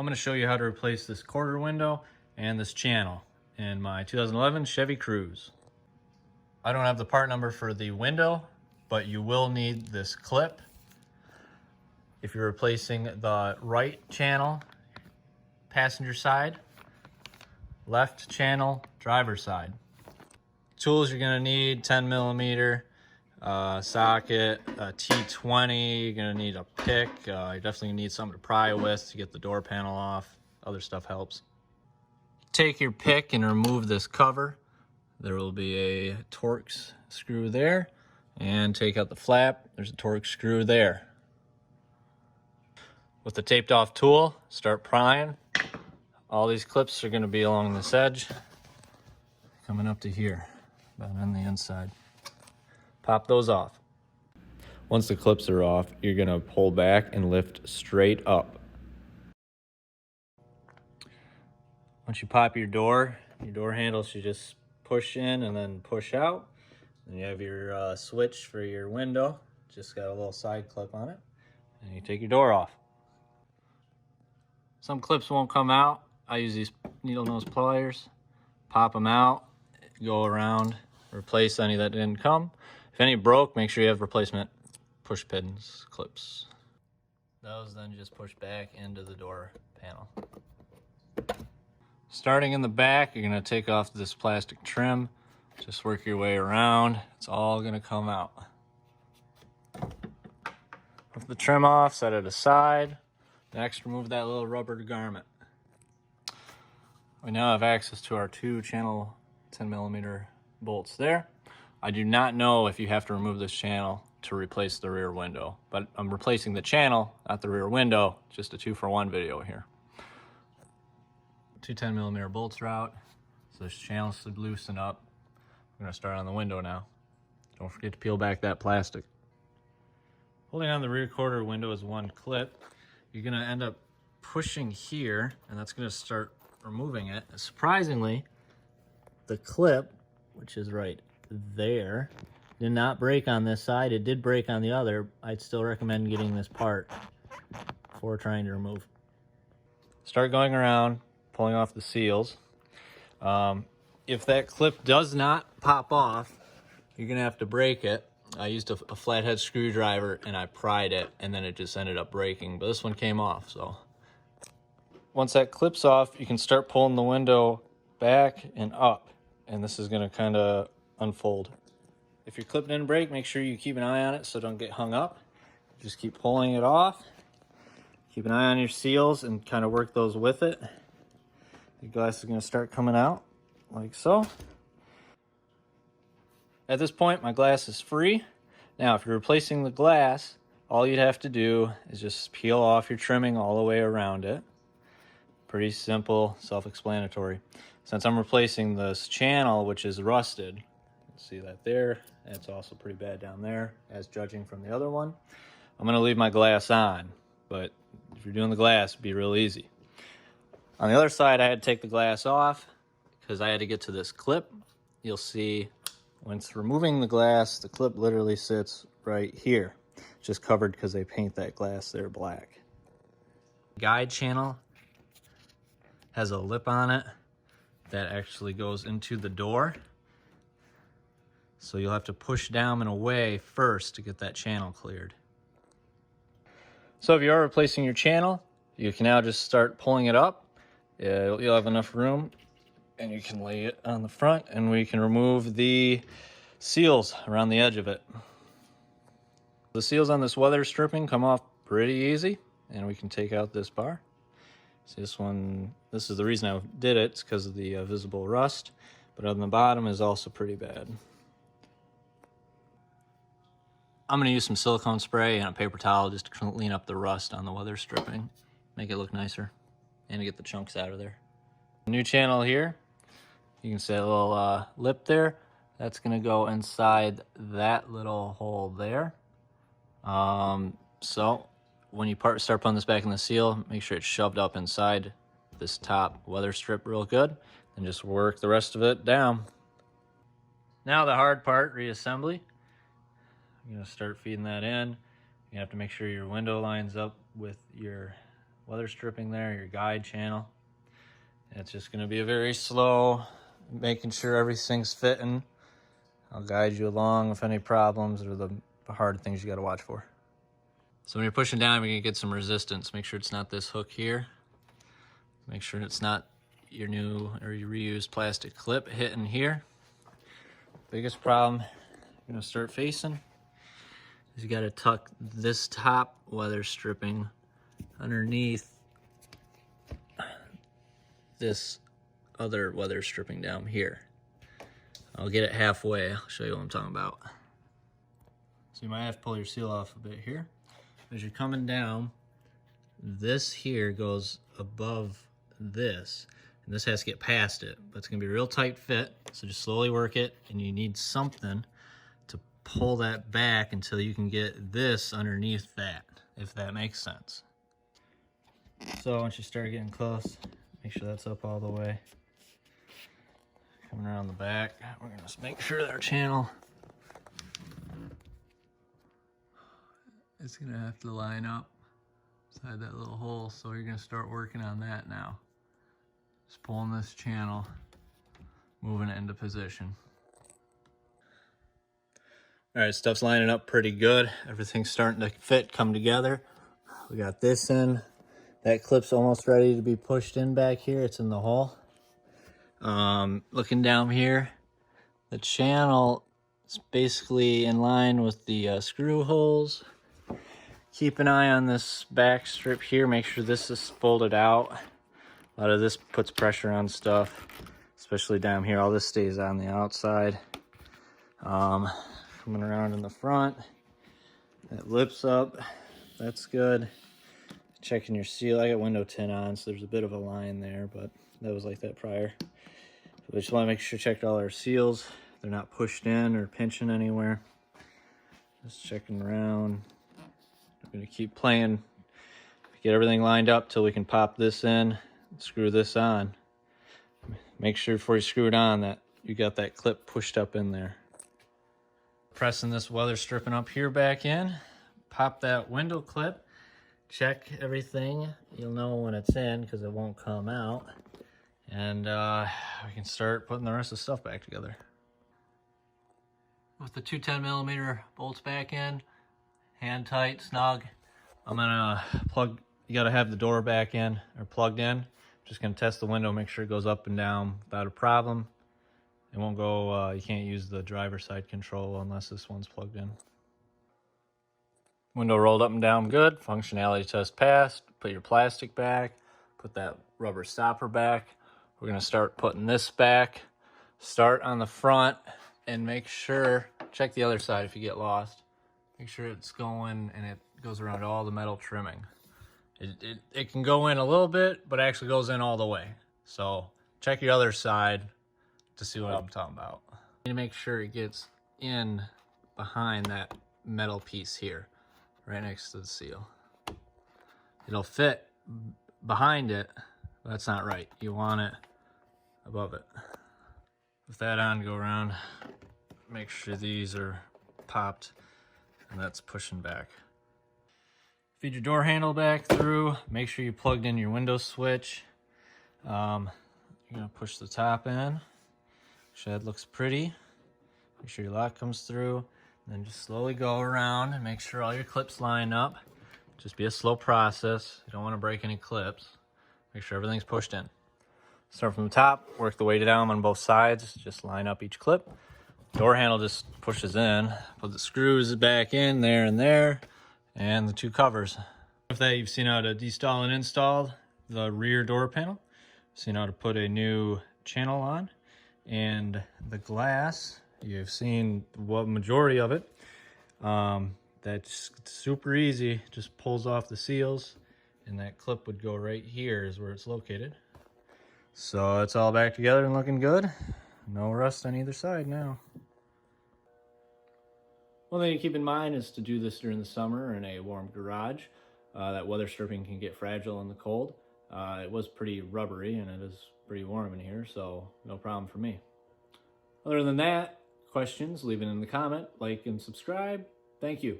I'm going to show you how to replace this quarter window and this channel in my 2011 Chevy Cruze. I don't have the part number for the window, but you will need this clip if you're replacing the right channel, passenger side, left channel, driver's side. Tools you're going to need: 10mm socket, a T20. You're going to need a pick. You're definitely going to need something to pry with to get the door panel off. Other stuff helps. Take your pick and remove this cover. There will be a Torx screw there. And take out the flap. There's a Torx screw there. With the taped off tool, start prying. All these clips are going to be along this edge, coming up to here, about on the inside. Pop those off. Once the clips are off, you're going to pull back and lift straight up. Once you pop your door handle should just push in and then push out. Then you have your switch for your window. Just got a little side clip on it. And you take your door off. Some clips won't come out. I use these needle nose pliers. Pop them out, go around, replace any that didn't come. If any broke, make sure you have replacement push pins, clips. Those then just push back into the door panel. Starting in the back, you're going to take off this plastic trim. Just work your way around. It's all going to come out. With the trim off, set it aside. Next, remove that little rubber garment. We now have access to our 2-channel 10mm bolts there. I do not know if you have to remove this channel to replace the rear window, but I'm replacing the channel, not the rear window. Just a 2-for-1 video here. 2 10mm bolts are out, so this channel should loosen up. I'm going to start on the window now. Don't forget to peel back that plastic. Holding on the rear quarter window is one clip. You're going to end up pushing here, and that's going to start removing it. Surprisingly, the clip, which is right there, did not break on this side. It did break on the other. I'd still recommend getting this part before trying to remove. Start going around, pulling off the seals. If that clip does not pop off, you're gonna have to break it. I used a flathead screwdriver and I pried it, and then it just ended up breaking, but this one came off. So once that clip's off, you can start pulling the window back and up, and this is gonna kind of unfold. If your clip didn't break, make sure you keep an eye on it so don't get hung up. Just keep pulling it off. Keep an eye on your seals and kind of work those with it. The glass is going to start coming out like so. At this point, my glass is free. Now, if you're replacing the glass, all you'd have to do is just peel off your trimming all the way around it. Pretty simple, self-explanatory. Since I'm replacing this channel, which is rusted, you can see that there, and it's also pretty bad down there, as judging from the other one. I'm going to leave my glass on, but if you're doing the glass, it'd be real easy. On the other side, I had to take the glass off because I had to get to this clip. You'll see when it's removing the glass, the clip literally sits right here, just covered because they paint that glass there black. Guide channel has a lip on it that actually goes into the door. So you'll have to push down and away first to get that channel cleared. So if you are replacing your channel, you can now just start pulling it up. You'll have enough room, and you can lay it on the front, and we can remove the seals around the edge of it. The seals on this weather stripping come off pretty easy, and we can take out this bar. See, this one, this is the reason I did it. It's because of the visible rust, but on the bottom is also pretty bad. I'm going to use some silicone spray and a paper towel just to clean up the rust on the weather stripping, make it look nicer, and to get the chunks out of there. New channel here. You can see a little lip there. That's going to go inside that little hole there. So when you start putting this back in the seal, make sure it's shoved up inside this top weather strip real good, and just work the rest of it down. Now the hard part, reassembly. You're going to start feeding that in. You have to make sure your window lines up with your weather stripping there, your guide channel. It's just going to be a very slow, making sure everything's fitting. I'll guide you along with any problems or the hard things you got to watch for. So when you're pushing down, you're going to get some resistance. Make sure it's not this hook here. Make sure it's not your new or your reused plastic clip hitting here. Biggest problem you're going to start facing is you got to tuck this top weather stripping underneath this other weather stripping down here. I'll get it halfway. I'll show you what I'm talking about. So you might have to pull your seal off a bit here. As you're coming down, this here goes above this, and this has to get past it, but it's gonna be a real tight fit, so just slowly work it, and you need something to pull that back until you can get this underneath that, if that makes sense. So once you start getting close, make sure that's up all the way. Coming around the back, we're gonna just make sure that our channel is gonna have to line up inside that little hole, so you're gonna start working on that now. Just pulling this channel, moving it into position. All right, stuff's lining up pretty good. Everything's starting to fit, come together. We got this in. That clip's almost ready to be pushed in back here. It's in the hole. Looking down here, the channel is basically in line with the screw holes. Keep an eye on this back strip here. Make sure this is folded out. A lot of this puts pressure on stuff, especially down here. All this stays on the outside. Coming around in the front, that lips up, that's good. Checking your seal. I got window tint on, so there's a bit of a line there, but that was like that prior. So we just want to make sure check all our seals. They're not pushed in or pinching anywhere. Just checking around. I'm going to keep playing, get everything lined up till we can pop this in, screw this on. Make sure before you screw it on that you got that clip pushed up in there. Pressing this weather stripping up here back in. Pop that window clip. Check everything. You'll know when it's in because it won't come out. And we can start putting the rest of the stuff back together. With the two 10mm bolts back in, hand tight, snug. I'm gonna plug, you gotta have the door back in or plugged in. Just gonna test the window, make sure it goes up and down without a problem. It won't go, you can't use the driver's side control unless this one's plugged in. Window rolled up and down good. Functionality test passed. Put your plastic back. Put that rubber stopper back. We're gonna start putting this back. Start on the front and make sure, check the other side if you get lost. Make sure it's going and it goes around all the metal trimming. It can go in a little bit, but it actually goes in all the way. So check your other side to see what I'm talking about. You need to make sure it gets in behind that metal piece here, right next to the seal. It'll fit behind it, but that's not right. You want it above it. With that on, go around, make sure these are popped and that's pushing back. Feed your door handle back through. Make sure you plugged in your window switch. You're gonna push the top in. Shed looks pretty. Make sure your lock comes through. And then just slowly go around and make sure all your clips line up. Just be a slow process. You don't want to break any clips. Make sure everything's pushed in. Start from the top, work the way down on both sides. Just line up each clip. Door handle just pushes in. Put the screws back in there and there. And the two covers. With that, you've seen how to deinstall and install the rear door panel. Seen how to put a new channel on. And the glass, you've seen what majority of it. That's super easy. Just pulls off the seals. And that clip would go right here is where it's located. So it's all back together and looking good. No rust on either side now. One thing to keep in mind is to do this during the summer in a warm garage. That weather stripping can get fragile in the cold. It was pretty rubbery and it is pretty warm in here, so no problem for me. Other than that, questions, leave it in the comment, like and subscribe. Thank you.